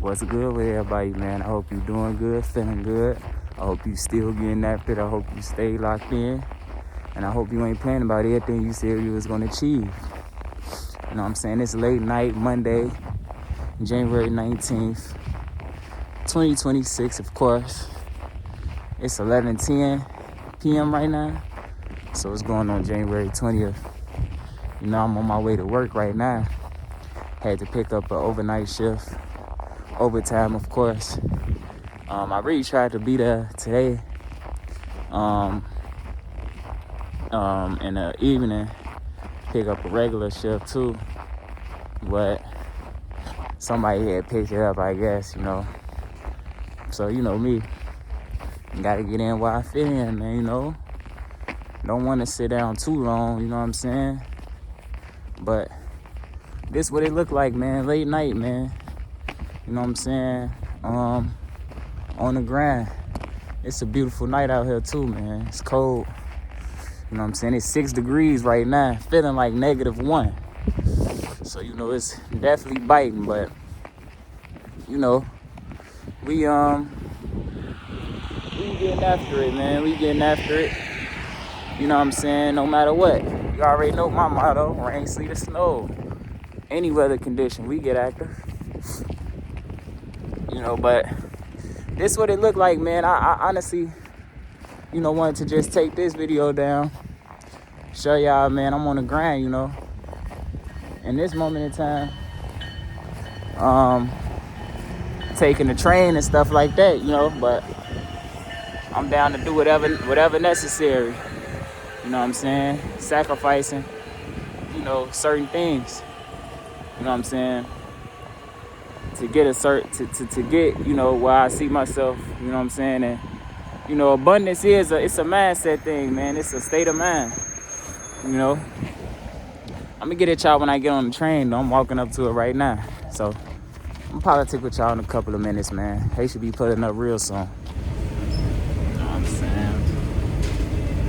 What's good with everybody, man? I hope you doing good, feeling good. I hope you still getting after it. I hope you stay locked in. And I hope you ain't playing about everything you said you was going to achieve. You know what I'm saying? It's late night, Monday, January 19th, 2026, of course. It's 11:10 p.m. right now. So what's going on January 20th? You know, I'm on my way to work right now. Had to pick up an overnight shift. Overtime, of course. I really tried to be there today. In the evening, pick up a regular shift too. But somebody had picked it up, I guess, you know. So, you know me. Gotta get in where I fit in, man, you know. Don't want to sit down too long, you know what I'm saying? But this what it look like, man. Late night, man. You know what I'm saying? On the grind. It's a beautiful night out here too, man. It's cold. You know what I'm saying? It's 6 degrees right now. Feeling like -1. So, you know, it's definitely biting, but you know, we getting after it, man. We getting after it. You know what I'm saying? No matter what. You already know my motto, rain, sleet, or snow. Any weather condition, we get active. You know, but this what it looked like, man. I honestly, you know, wanted to just take this video down, show y'all, man, I'm on the grind, you know. In this moment in time, taking the train and stuff like that, you know, but I'm down to do whatever necessary. You know what I'm saying? Sacrificing, you know, certain things. You know what I'm saying? To get to get, you know, where I see myself, you know what I'm saying? And, you know, abundance it's a mindset thing, man. It's a state of mind, you know. I'm gonna get at y'all when I get on the train, though. I'm walking up to it right now. So, I'm politic with y'all in a couple of minutes, man. They should be putting up real soon. You know what I'm saying?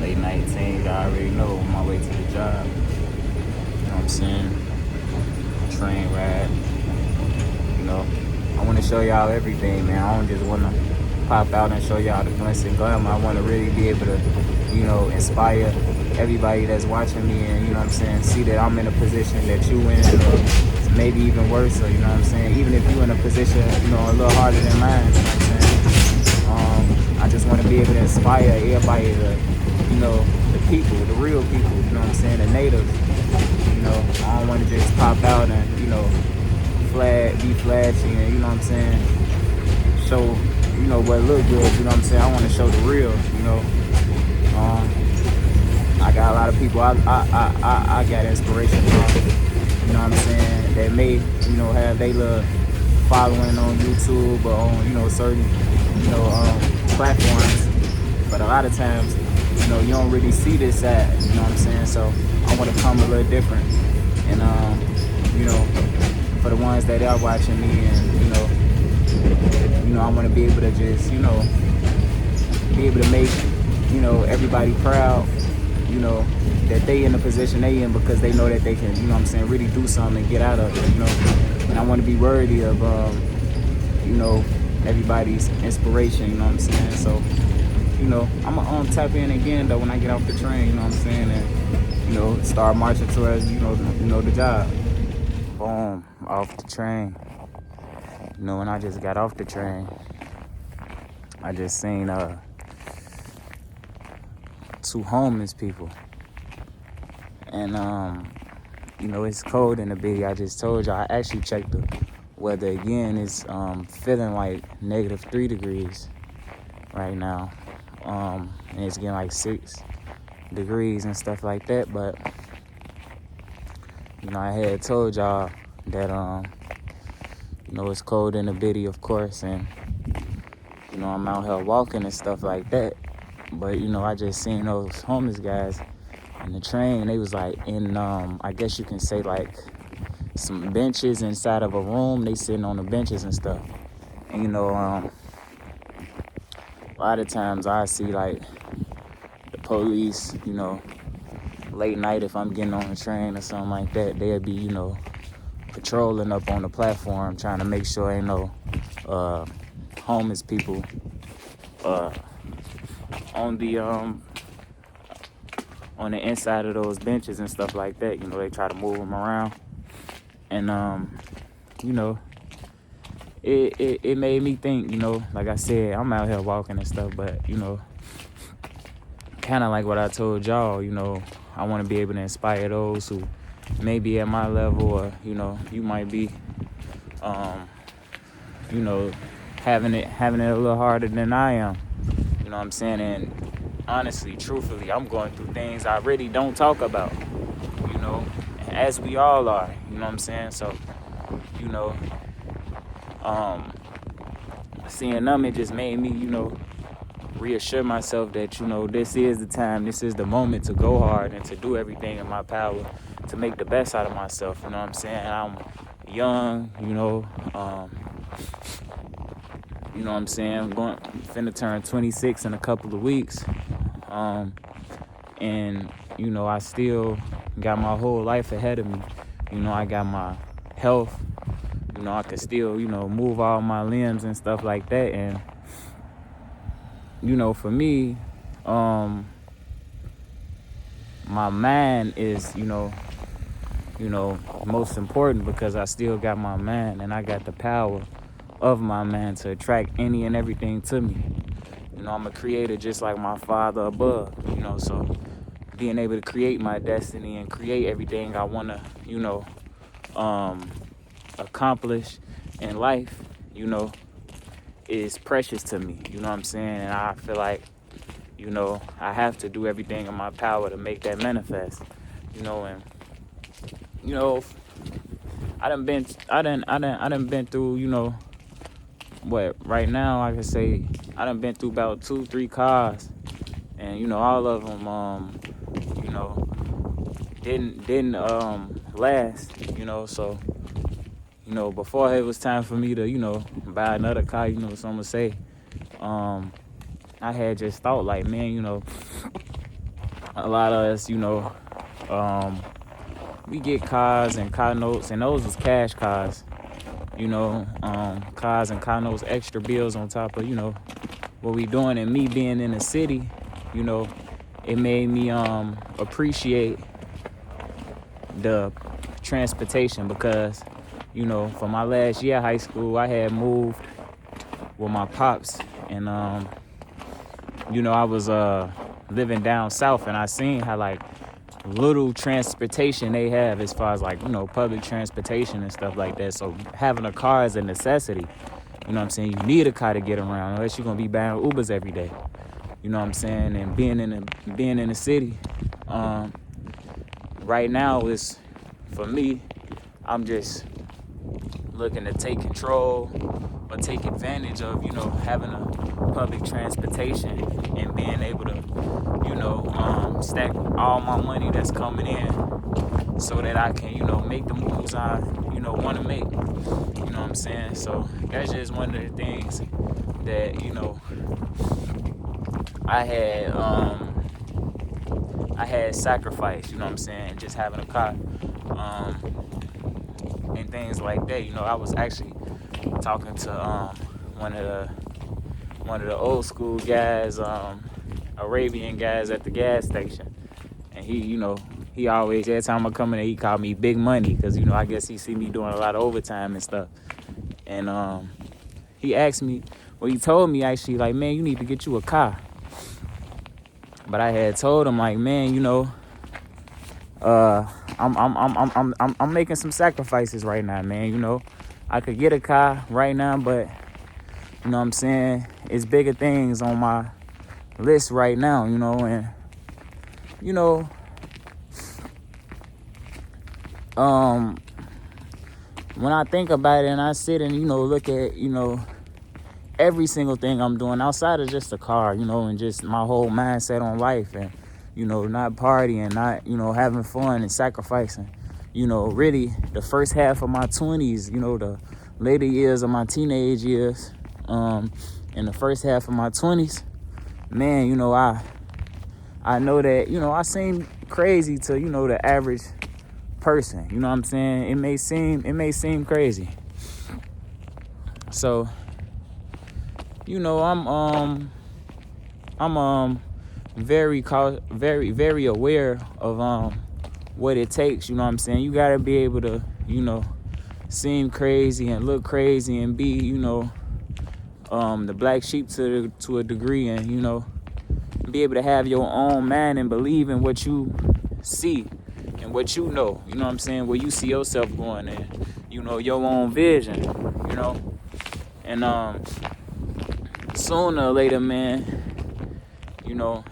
Late night team, I already know, on my way to the job. You know what I'm saying? Train ride. You know, I want to show y'all everything, man. I don't just want to pop out and show y'all the glitz and glamour. I want to really be able to, you know, inspire everybody that's watching me and, you know what I'm saying, see that I'm in a position that you in, or maybe even worse, or, you know what I'm saying, even if you in a position, you know, a little harder than mine, you know what I'm saying. I just want to be able to inspire everybody to, you know, the people, the real people, you know what I'm saying, the natives. You know, I don't want to just pop out and, you know, be flashy and, you know what I'm saying, show, you know, what look good, you know what I'm saying. I want to show the real, you know. I got a lot of people I got inspiration from, you know what I'm saying, that may, you know, have they little following on YouTube or on, you know, certain, you know, platforms. But a lot of times, you know, you don't really see this side, you know what I'm saying. So I want to come a little different, and you know, for the ones that are watching me, and you know, I want to be able to just, you know, be able to make, you know, everybody proud, you know, that they in the position they in because they know that they can, you know what I'm saying, really do something and get out of it, you know. And I want to be worthy of, you know, everybody's inspiration, you know what I'm saying. So, you know, I'm gonna tap in again though when I get off the train, you know what I'm saying, and, you know, start marching towards, you know, the job. Boom, off the train. You know, when I just got off the train, I just seen 2 homeless people. And you know, it's cold in the big. I just told you, I actually checked the weather again. It's feeling like -3 degrees right now. And it's getting like 6 degrees and stuff like that. But you know, I had told y'all that you know, it's cold in the bitty, of course, and you know, I'm out here walking and stuff like that. But you know, I just seen those homeless guys in the train. They was like in I guess you can say like some benches inside of a room. They sitting on the benches and stuff. And you know, a lot of times I see like the police, you know, late night if I'm getting on the train or something like that, they'll be, you know, patrolling up on the platform trying to make sure ain't no homeless people uh, on the inside of those benches and stuff like that. They try to move them around, and you know, it made me think. Like I said, I'm out here walking and stuff, but kind of like what I told y'all. I want to be able to inspire those who may be at my level, or you might be, having it a little harder than I am. You know what I'm saying? And honestly, truthfully, I'm going through things I really don't talk about, as we all are, you know what I'm saying? So, seeing them, it just made me, reassure myself that, this is the time, this is the moment to go hard and to do everything in my power to make the best out of myself, you know what I'm saying? I'm young, you know what I'm saying? I'm finna turn 26 in a couple of weeks. And, I still got my whole life ahead of me. I got my health. I can still, move all my limbs and stuff like that. And, for me, my mind is, most important, because I still got my mind and I got the power of my mind to attract any and everything to me. I'm a creator just like my Father above, so being able to create my destiny and create everything I want to, accomplish in life, is precious to me, you know what I'm saying? And I feel like, I have to do everything in my power to make that manifest, and, I done been through, what, right now I can say I done been through about 2-3 cars, and all of them didn't last, so before it was time for me to buy another car, so I'm gonna say I had just thought like, man, a lot of us, we get cars and car notes, and those was cash cars, cars and car notes, extra bills on top of, what we doing. And me being in the city, it made me appreciate the transportation, because, for my last year of high school, I had moved with my pops, and, I was living down south, and I seen how, like, little transportation they have as far as, like, public transportation and stuff like that. So having a car is a necessity. You know what I'm saying? You need a car to get around, unless you're gonna be buying Ubers every day. You know what I'm saying? And being in the city, right now is, for me, I'm just looking to take control or take advantage of, having a public transportation and being able to, stack all my money that's coming in so that I can, make the moves I, want to make. You know what I'm saying? So that's just one of the things that, I had sacrificed, you know what I'm saying, just having a car, and things like that. I was actually talking to one of the old school guys, Arabian guys at the gas station, and he always, every time I come in there, he called me Big Money, because I guess he see me doing a lot of overtime and stuff. And he asked me, well, he told me actually, like, man, you need to get you a car. But I had told him, like, man, I'm making some sacrifices right now, man. I could get a car right now, but you know what I'm saying, it's bigger things on my list right now, and when I think about it and I sit and look at every single thing I'm doing outside of just a car, and just my whole mindset on life, and not partying, not having fun and sacrificing, really the first half of my 20s, the later years of my teenage years, and the first half of my 20s, man, I know that I seem crazy to the average person, you know what I'm saying? It may seem crazy. So I'm very aware of what it takes. You know what I'm saying? You gotta be able to, seem crazy and look crazy and be, the black sheep to a degree, and be able to have your own mind and believe in what you see and what you know. You know what I'm saying? Where you see yourself going, and your own vision. And sooner or later, man, you're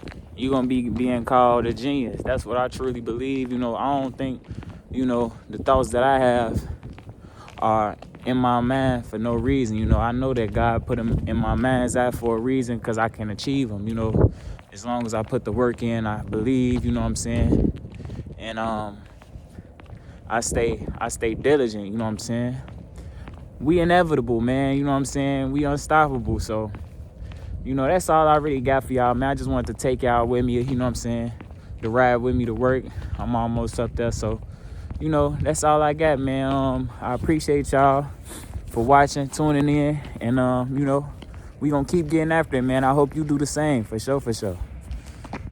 gonna be being called a genius. That's what I truly believe. I don't think, the thoughts that I have are in my mind for no reason. I know that God put them in my mind's eye for a reason, because I can achieve them. As long as I put the work in, I believe. You know what I'm saying? And I stay diligent. You know what I'm saying? We inevitable, man. You know what I'm saying? We unstoppable. So, that's all I really got for y'all, man. I just wanted to take y'all with me, you know what I'm saying, to ride with me to work. I'm almost up there, so, that's all I got, man. I appreciate y'all for watching, tuning in, and, we gonna keep getting after it, man. I hope you do the same, for sure, for sure.